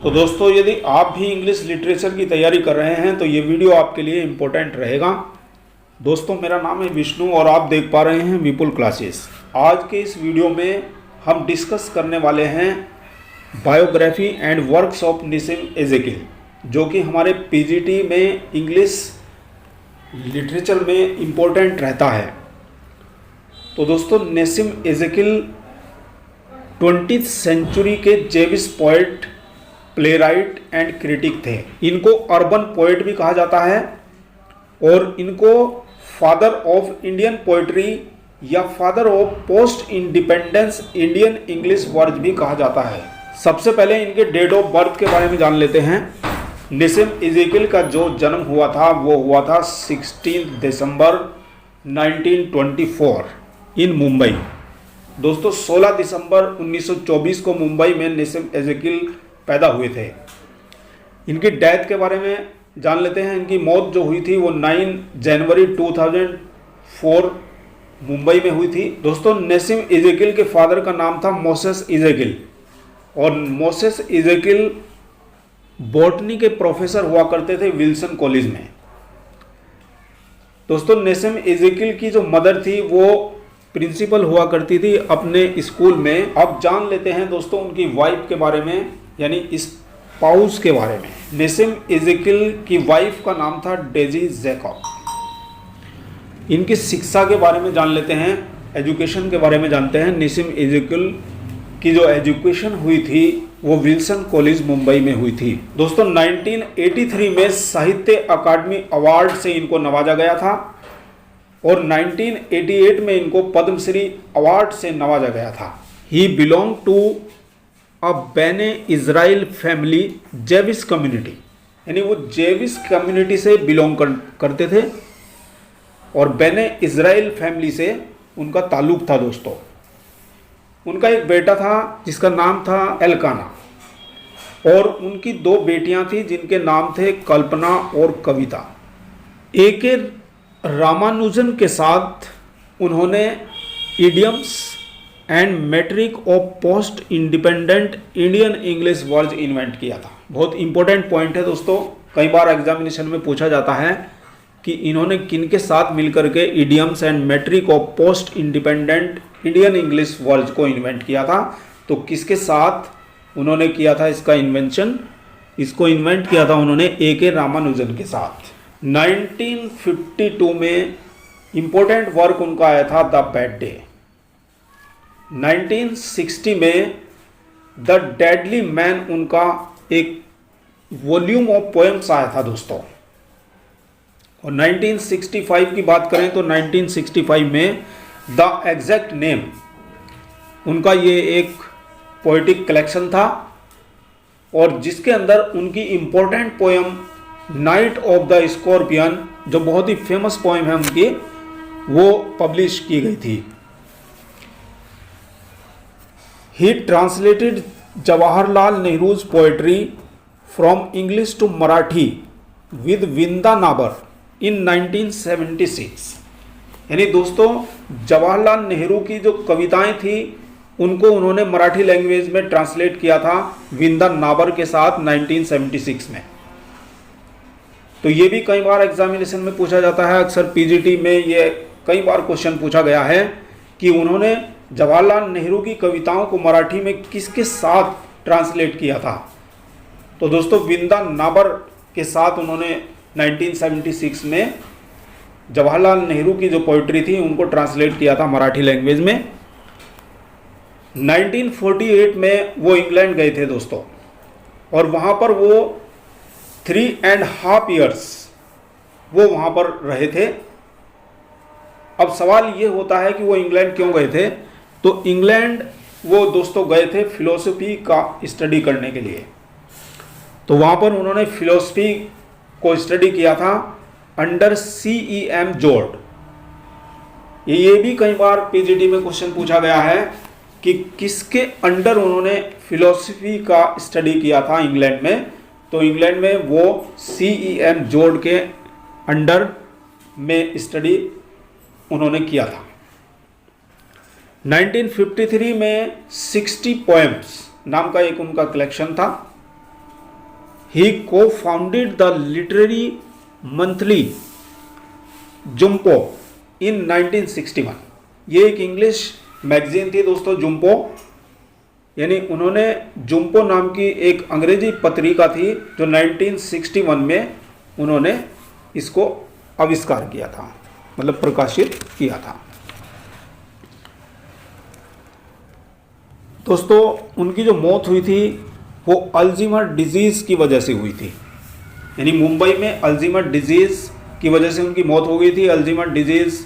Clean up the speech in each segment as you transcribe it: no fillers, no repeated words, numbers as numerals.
तो दोस्तों, यदि आप भी इंग्लिश लिटरेचर की तैयारी कर रहे हैं तो ये वीडियो आपके लिए इम्पोर्टेंट रहेगा। दोस्तों, मेरा नाम है विष्णु और आप देख पा रहे हैं विपुल क्लासेस। आज के इस वीडियो में हम डिस्कस करने वाले हैं बायोग्राफी एंड वर्क्स ऑफ नेसिम एजेकिल, जो कि हमारे पीजीटी में इंग्लिश लिटरेचर में इम्पोर्टेंट रहता है। तो दोस्तों, नेसिम एजेकिल 20th सेंचुरी के Jewish poet, playwright and critic थे। इनको अर्बन पोएट भी कहा जाता है और इनको फादर ऑफ इंडियन पोएट्री या father of post independence Indian English word भी कहा जाता है। सबसे पहले इनके डेट ऑफ बर्थ के बारे में जान लेते हैं। नेसिम एजेकिल का जो जन्म हुआ था वो हुआ था 16 दिसंबर 1924 इन मुंबई। दोस्तों, 16 दिसंबर 1924 को मुंबई में नेसिम एजेकिल पैदा हुए थे। इनकी डेथ के बारे में जान लेते हैं। इनकी मौत जो हुई थी वो 9 जनवरी 2004 मुंबई में हुई थी। दोस्तों, नेसिम एजेकिल के फादर का नाम था मोसेस एजेकिल और मोसेस एजेकिल बॉटनी के प्रोफेसर हुआ करते थे विल्सन कॉलेज में। दोस्तों, नेसिम एजेकिल की जो मदर थी वो प्रिंसिपल हुआ करती थी अपने स्कूल में। अब जान लेते हैं दोस्तों उनकी वाइफ के बारे में, यानी स्पाउस के बारे में। नेसिम एजेकिल की वाइफ का नाम था डेजी जैकब। इनकी शिक्षा के बारे में जान लेते हैं, एजुकेशन के बारे में जानते हैं। नेसिम एजेकिल की जो एजुकेशन हुई थी वो विल्सन कॉलेज मुंबई में हुई थी। दोस्तों, 1983 में साहित्य अकादमी अवार्ड से इनको नवाजा गया था और 1988 में इनको पद्मश्री अवार्ड से नवाजा गया था। ही बिलोंग टू अ बेने इज़राइल फैमिली जेविश कम्युनिटी, यानी वो जेविश कम्युनिटी से बिलोंग करते थे और बेने इज़राइल फैमिली से उनका ताल्लुक था। दोस्तों, उनका एक बेटा था जिसका नाम था एल्काना और उनकी 2 बेटियां थी जिनके नाम थे कल्पना और कविता। ए.के. रामानुजन के साथ उन्होंने idioms and metric of post independent Indian English word invent किया था। बहुत इंपॉर्टेंट पॉइंट है दोस्तों, कई बार एग्जामिनेशन में पूछा जाता है कि इन्होंने किनके साथ मिलकर के idioms and metric of post independent Indian English word को इन्वेंट किया था। तो किसके साथ उन्होंने किया था इसका इन्वेंशन? इसको इन्वेंट किया था उन्होंने ए.के. रामानुजन के साथ। 1952 में इम्पोर्टेंट वर्क उनका आया था द बैड डे। 1960 में द डेडली मैन उनका एक वॉल्यूम ऑफ पोएम्स आया था दोस्तों। और 1965 की बात करें तो 1965 में द एग्जैक्ट नेम उनका ये एक पोएटिक कलेक्शन था और जिसके अंदर उनकी important poem night of the scorpion, जो बहुत ही फेमस पोएम है उनकी, वो पब्लिश की गई थी। He translated Jawaharlal Nehru's poetry from English to Marathi with Vinda Nabar इन 1976। यानी दोस्तों, जवाहरलाल नेहरू की जो कविताएं थी उनको उन्होंने मराठी लैंग्वेज में ट्रांसलेट किया था विंदा नाबर के साथ 1976 में। तो ये भी कई बार एग्जामिनेशन में पूछा जाता है। अक्सर पीजीटी में ये कई बार क्वेश्चन पूछा गया है कि उन्होंने जवाहरलाल नेहरू की कविताओं को मराठी में किसके साथ ट्रांसलेट किया था। तो दोस्तों, विंदा नाबर के साथ उन्होंने 1976 में जवाहरलाल नेहरू की जो पोइट्री थी उनको ट्रांसलेट किया था मराठी लैंग्वेज में। 1948 में वो इंग्लैंड गए थे दोस्तों और वहाँ पर वो 3.5 years वो वहाँ पर रहे थे। अब सवाल ये होता है कि वो इंग्लैंड क्यों गए थे? तो इंग्लैंड वो दोस्तों गए थे फिलोसफी का स्टडी करने के लिए। तो वहाँ पर उन्होंने फिलोसफी को स्टडी किया था अंडर CEM जॉर्ज। ये भी कई बार पीजीटी में क्वेश्चन पूछा गया है कि किसके अंडर उन्होंने फिलोसफी का स्टडी किया था इंग्लैंड में। तो इंग्लैंड में वो CEM जॉर्ज के अंडर में स्टडी उन्होंने किया था। 1953 में 60 पोएम्स नाम का एक उनका कलेक्शन था ही को फाउंडेड द लिटरेरी मंथली जुम्पो इन 1961। ये एक इंग्लिश मैगजीन थी दोस्तों जुम्पो, यानी उन्होंने जुम्पो नाम की एक अंग्रेजी पत्रिका थी जो 1961 में उन्होंने इसको आविष्कार किया था, मतलब प्रकाशित किया था। दोस्तों उनकी जो मौत हुई थी वो अल्जीमर डिजीज़ की वजह से हुई थी, यानी मुंबई में अल्जीमर डिजीज़ की वजह से उनकी मौत हो गई थी। अल्जीमर डिजीज़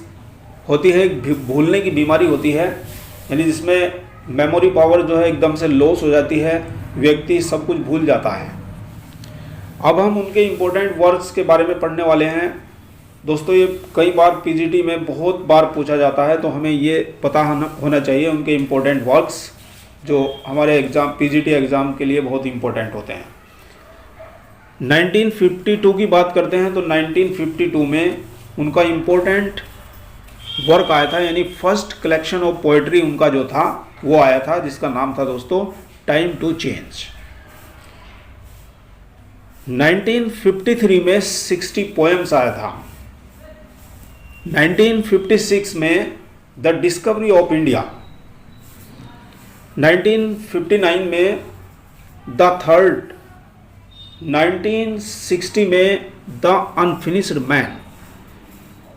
होती है एक भूलने की बीमारी होती है, यानी जिसमें मेमोरी पावर जो है एकदम से लॉस हो जाती है, व्यक्ति सब कुछ भूल जाता है। अब हम उनके इम्पोर्टेंट वर्क्स के बारे में पढ़ने वाले हैं। दोस्तों ये कई बार पीजीटी में बहुत बार पूछा जाता है, तो हमें ये पता होना चाहिए उनके इम्पोर्टेंट वर्क्स जो हमारे एग्ज़ाम पीजीटी एग्ज़ाम के लिए बहुत इम्पोर्टेंट होते हैं। 1952 की बात करते हैं तो 1952 में उनका इम्पोर्टेंट वर्क आया था, यानी फर्स्ट कलेक्शन ऑफ पोएट्री उनका जो था वो आया था, जिसका नाम था दोस्तों टाइम टू चेंज। 1953 में 60 पोएम्स आया था। 1956 में द डिस्कवरी ऑफ इंडिया। 1959 में द थर्ड। 1960 में द अनफिनिश्ड मैन।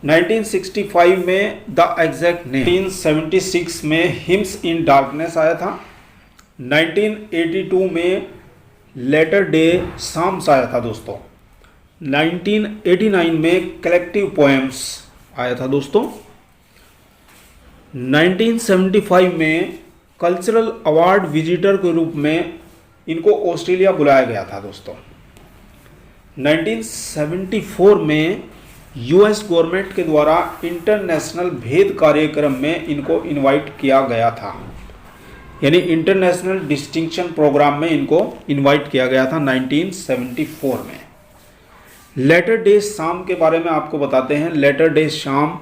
1965 में द एग्जैक्ट नेम। 1976 में हिम्स इन डार्कनेस आया था। 1982 में लेटर डे साम्स आया था दोस्तों। 1989 में कलेक्टिव पोएम्स आया था दोस्तों। 1975 में कल्चरल अवार्ड विजिटर के रूप में इनको ऑस्ट्रेलिया बुलाया गया था दोस्तों। 1974 में यूएस गवर्नमेंट के द्वारा इंटरनेशनल भेद कार्यक्रम में इनको इनवाइट किया गया था, यानी इंटरनेशनल डिस्टिंक्शन प्रोग्राम में इनको इनवाइट किया गया था 1974 में। लेटर डे शाम के बारे में आपको बताते हैं। लेटर डे शाम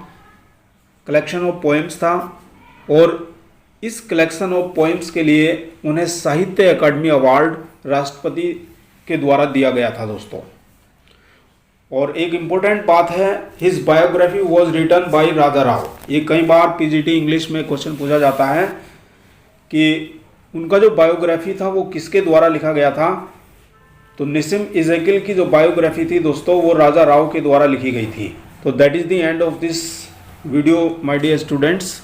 कलेक्शन ऑफ पोएम्स था और इस कलेक्शन ऑफ पोएम्स के लिए उन्हें साहित्य अकादमी अवार्ड राष्ट्रपति के द्वारा दिया गया था दोस्तों। और एक इम्पोर्टेंट बात है, his biography was written by Raja Rao. ये कई बार पीजीटी इंग्लिश में क्वेश्चन पूछा जाता है कि उनका जो बायोग्राफी था वो किसके द्वारा लिखा गया था। तो निसिम इज़ेकिल की जो बायोग्राफी थी दोस्तों वो राजा राव के द्वारा लिखी गई थी। तो that is the end of this video my dear students.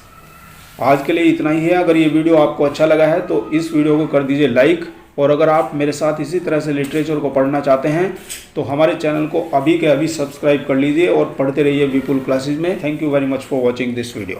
आज के लिए इतना ही है। अगर ये वीडियो आपको अच्छा लगा है तो इस वीडियो को कर दीजिए लाइक, और अगर आप मेरे साथ इसी तरह से लिटरेचर को पढ़ना चाहते हैं तो हमारे चैनल को अभी के अभी सब्सक्राइब कर लीजिए और पढ़ते रहिए विपुल क्लासेज में। Thank you very much for watching this video.